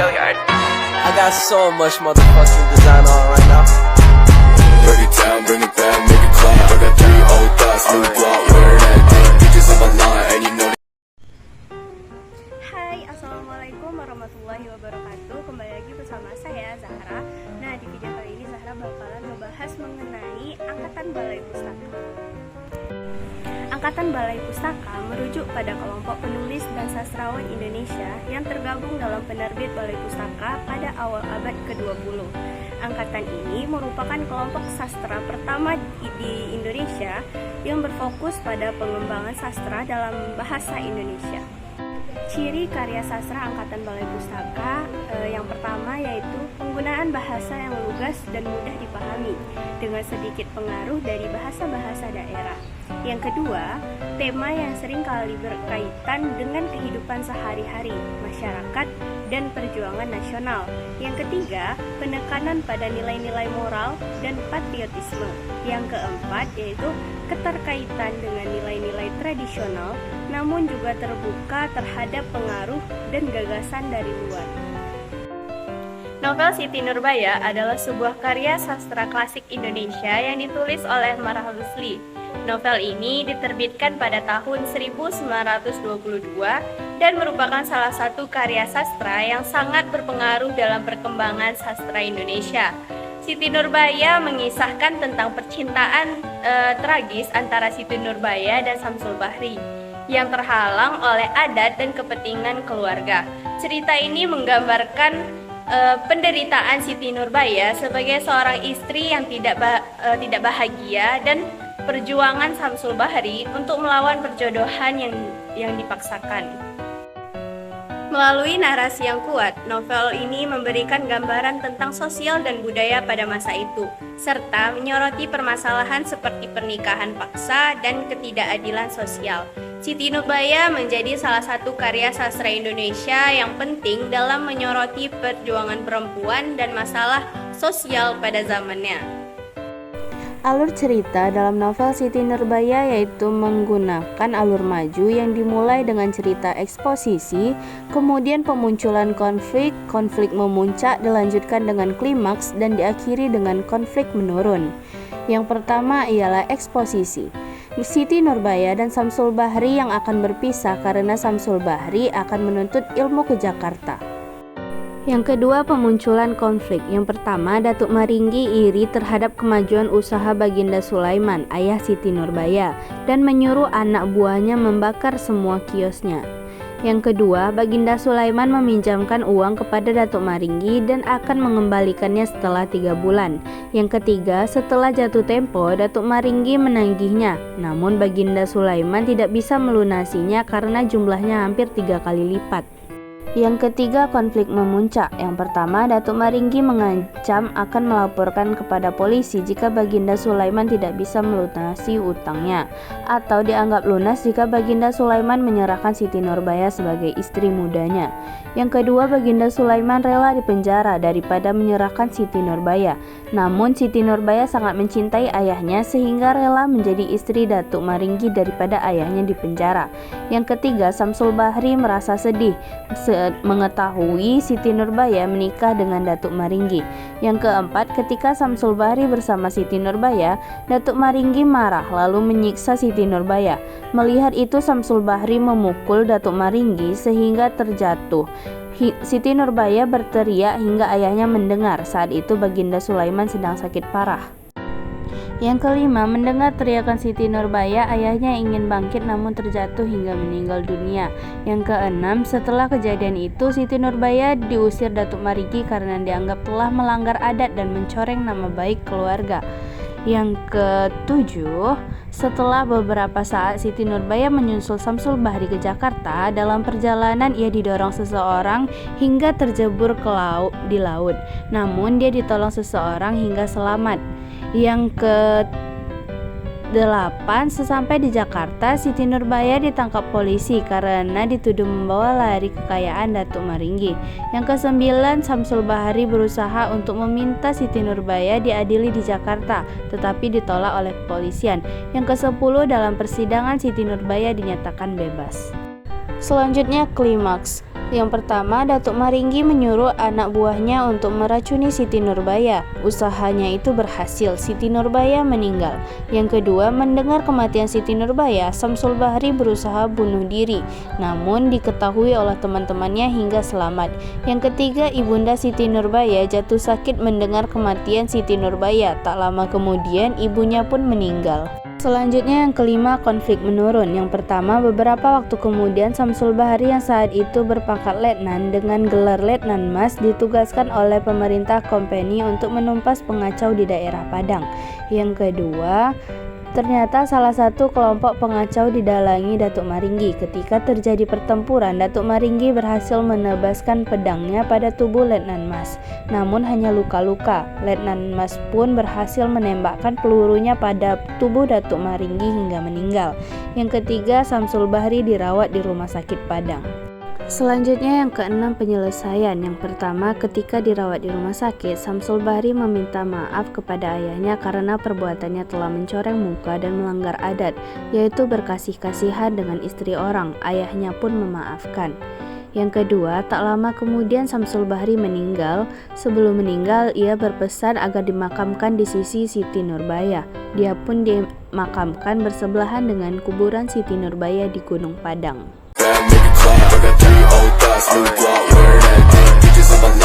I got so much motherfucking design on right now. Break it down, bring it back, make it clap. I got 3 old thoughts, new block, wear that thing. Bitches on my line, and you know. Hai, assalamualaikum warahmatullahi wabarakatuh. Kembali lagi bersama saya Zahra. Nah, di video kali ini Zahra bakalan membahas mengenai Angkatan Balai Pustaka. Angkatan Balai Pustaka merujuk pada kelompok penulis dan sastrawan Indonesia yang tergabung dalam penerbit Balai Pustaka pada awal abad ke-20. Angkatan ini merupakan kelompok sastra pertama di Indonesia yang berfokus pada pengembangan sastra dalam bahasa Indonesia. Ciri karya sastra Angkatan Balai Pustaka yang pertama yaitu penggunaan bahasa yang lugas dan mudah dipahami dengan sedikit pengaruh dari bahasa-bahasa daerah. Yang kedua, tema yang sering kali berkaitan dengan kehidupan sehari-hari, masyarakat, dan perjuangan nasional. Yang ketiga, penekanan pada nilai-nilai moral dan patriotisme. Yang keempat yaitu keterkaitan dengan nilai-nilai tradisional, namun juga terbuka terhadap pengaruh dan gagasan dari luar. Novel Siti Nurbaya adalah sebuah karya sastra klasik Indonesia yang ditulis oleh Marah Rusli. Novel ini diterbitkan pada tahun 1922 dan merupakan salah satu karya sastra yang sangat berpengaruh dalam perkembangan sastra Indonesia. Siti Nurbaya mengisahkan tentang percintaan tragis antara Siti Nurbaya dan Samsul Bahri yang terhalang oleh adat dan kepentingan keluarga. Cerita ini menggambarkan penderitaan Siti Nurbaya sebagai seorang istri yang tidak bahagia dan perjuangan Samsul Bahri untuk melawan perjodohan yang dipaksakan. Melalui narasi yang kuat, novel ini memberikan gambaran tentang sosial dan budaya pada masa itu, serta menyoroti permasalahan seperti pernikahan paksa dan ketidakadilan sosial. Siti Nurbaya menjadi salah satu karya sastra Indonesia yang penting dalam menyoroti perjuangan perempuan dan masalah sosial pada zamannya. Alur cerita dalam novel Siti Nurbaya yaitu menggunakan alur maju yang dimulai dengan cerita eksposisi, kemudian pemunculan konflik memuncak dilanjutkan dengan klimaks dan diakhiri dengan konflik menurun. Yang pertama ialah eksposisi. Siti Nurbaya dan Samsul Bahri yang akan berpisah karena Samsul Bahri akan menuntut ilmu ke Jakarta. Yang kedua, pemunculan konflik. Yang pertama, Datuk Maringgi iri terhadap kemajuan usaha Baginda Sulaiman, ayah Siti Nurbaya, dan menyuruh anak buahnya membakar semua kiosnya. Yang kedua, Baginda Sulaiman meminjamkan uang kepada Datuk Maringgi dan akan mengembalikannya setelah 3 bulan. Yang ketiga, setelah jatuh tempo, Datuk Maringgi menagihnya. Namun Baginda Sulaiman tidak bisa melunasinya karena jumlahnya hampir 3 kali lipat. Yang ketiga, konflik memuncak. Yang pertama, Datuk Maringgi mengancam akan melaporkan kepada polisi jika Baginda Sulaiman tidak bisa melunasi utangnya, atau dianggap lunas jika Baginda Sulaiman menyerahkan Siti Nurbaya sebagai istri mudanya. Yang kedua, Baginda Sulaiman rela dipenjara daripada menyerahkan Siti Nurbaya. Namun Siti Nurbaya sangat mencintai ayahnya sehingga rela menjadi istri Datuk Maringgi daripada ayahnya dipenjara. Yang ketiga, Samsul Bahri merasa sedih mengetahui Siti Nurbaya menikah dengan Datuk Maringgi. Yang keempat, ketika Samsul Bahri bersama Siti Nurbaya, Datuk Maringgi marah lalu menyiksa Siti Nurbaya. Melihat itu, Samsul Bahri memukul Datuk Maringgi sehingga terjatuh. Siti Nurbaya berteriak hingga ayahnya mendengar. Saat itu Baginda Sulaiman sedang sakit parah. Yang kelima, mendengar teriakan Siti Nurbaya, ayahnya ingin bangkit namun terjatuh hingga meninggal dunia. Yang keenam, setelah kejadian itu Siti Nurbaya diusir Datuk Maringgi karena dianggap telah melanggar adat dan mencoreng nama baik keluarga. Yang ketujuh, setelah beberapa saat Siti Nurbaya menyusul Samsul Bahri ke Jakarta. Dalam perjalanan ia didorong seseorang hingga terjebur di laut. Namun dia ditolong seseorang hingga selamat. Yang ke-8, sesampai di Jakarta, Siti Nurbaya ditangkap polisi karena dituduh membawa lari kekayaan Datuk Maringgi. Yang ke-9, Samsul Bahri berusaha untuk meminta Siti Nurbaya diadili di Jakarta, tetapi ditolak oleh kepolisian. Yang ke-10, dalam persidangan Siti Nurbaya dinyatakan bebas. Selanjutnya, klimaks. Yang pertama, Datuk Maringgi menyuruh anak buahnya untuk meracuni Siti Nurbaya. Usahanya itu berhasil, Siti Nurbaya meninggal. Yang kedua, mendengar kematian Siti Nurbaya, Samsul Bahri berusaha bunuh diri, namun diketahui oleh teman-temannya hingga selamat. Yang ketiga, Ibunda Siti Nurbaya jatuh sakit mendengar kematian Siti Nurbaya. Tak lama kemudian, ibunya pun meninggal. Selanjutnya yang kelima, konflik menurun. Yang pertama, beberapa waktu kemudian Samsul Bahri yang saat itu berpangkat letnan dengan gelar Letnan Mas ditugaskan oleh pemerintah kompeni untuk menumpas pengacau di daerah Padang. Yang kedua, ternyata salah satu kelompok pengacau didalangi Datuk Maringgi. Ketika terjadi pertempuran, Datuk Maringgi berhasil menebaskan pedangnya pada tubuh Letnan Mas, namun hanya luka-luka. Letnan Mas pun berhasil menembakkan pelurunya pada tubuh Datuk Maringgi hingga meninggal. Yang ketiga, Samsul Bahri dirawat di Rumah Sakit Padang. Selanjutnya yang keenam, penyelesaian. Yang pertama, ketika dirawat di rumah sakit, Samsul Bahri meminta maaf kepada ayahnya karena perbuatannya telah mencoreng muka dan melanggar adat, yaitu berkasih-kasihan dengan istri orang. Ayahnya pun memaafkan. Yang kedua, tak lama kemudian Samsul Bahri meninggal. Sebelum meninggal, ia berpesan agar dimakamkan di sisi Siti Nurbaya. Dia pun dimakamkan bersebelahan dengan kuburan Siti Nurbaya di Gunung Padang. Make it clap. I got 3 old thoughts, new block, wearing that thing. Bitches on my